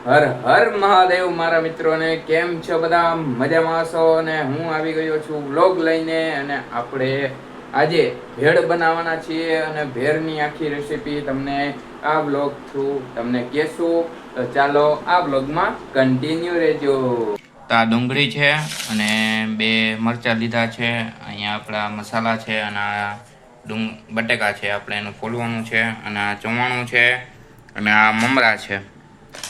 હર હર મહાદેવ મારા મિત્રોને કેમ છો બધા મજામાં છો ને હું આવી ગયો છું વ્લોગ લઈને અને આપણે આજે ભેળ બનાવવાના છીએ અને ભેળની આખી રેસીપી તમને આ વ્લોગ થ્રુ તમને કહેશું તો ચાલો આ વ્લોગમાં કન્ટિન્યુ રહેજો તો આ ડુંગળી છે અને બે મરચાં લીધા છે અહીંયા આપણા મસાલા છે અને આ બટેકા છે આપણે એનું ફોલવાનું છે અને આ ચવાણું છે અને આ મમરા છે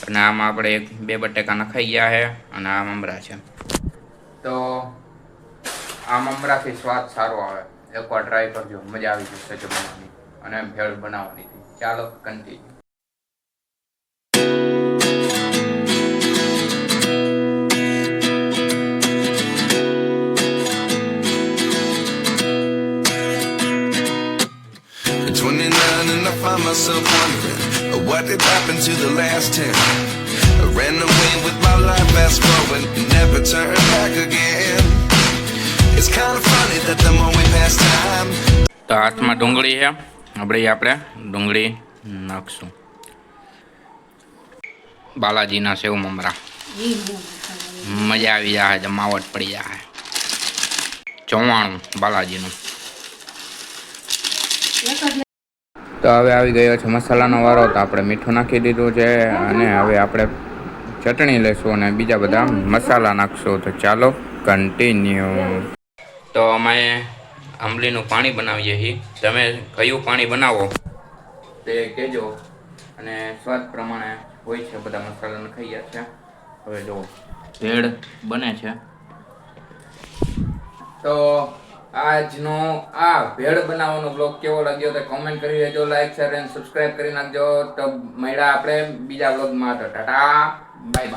અને આમાં આપણે બે બટેકા નખાઈ ગયા છે અને આ મમરા છે તો આ મમરાથી સ્વાદ સારો આવે એકવાર ટ્રાય કરજો મજા આવી જશે જમવાની અને ભેળ બનાવવાની ચાલો continue And I find myself wondering what did happen to the last 10. I ran away with my life, fast forward, never turn back again. It's kind of funny that the more we pass time. તો હાથમાં ડુંગળી છે આપણે ડુંગળી નાખશું બાલાજીના સેવ મમરા મજા આવી જાય જમાવટ પડી જાય ચવાણું બાલાજીનું તો હવે આવી ગયો છે મસાલાનો વારો તો આપણે મીઠું નાખી દીધું છે અને હવે આપણે ચટણી લઈશું અને બીજા બધા મસાલા નાખશું તો ચાલો કન્ટિન્યુ તો અમે આંબલીનું પાણી બનાવીએ છીએ તમે કયું પાણી બનાવો તે કહેજો અને સ્વાદ પ્રમાણે હોય છે બધા મસાલા નખાઈ ગયા છે હવે જો ભેળ બને છે તો આજનો આ ભેળ બનાવવાનો બ્લોગ કેવો લાગ્યો તો કોમેન્ટ કરી દેજો લાઈક શેર અને સબસ્ક્રાઇબ કરી નાખજો તો મળ્યા આપણે બીજા બ્લોગમાં તો ટાટા બાય બાય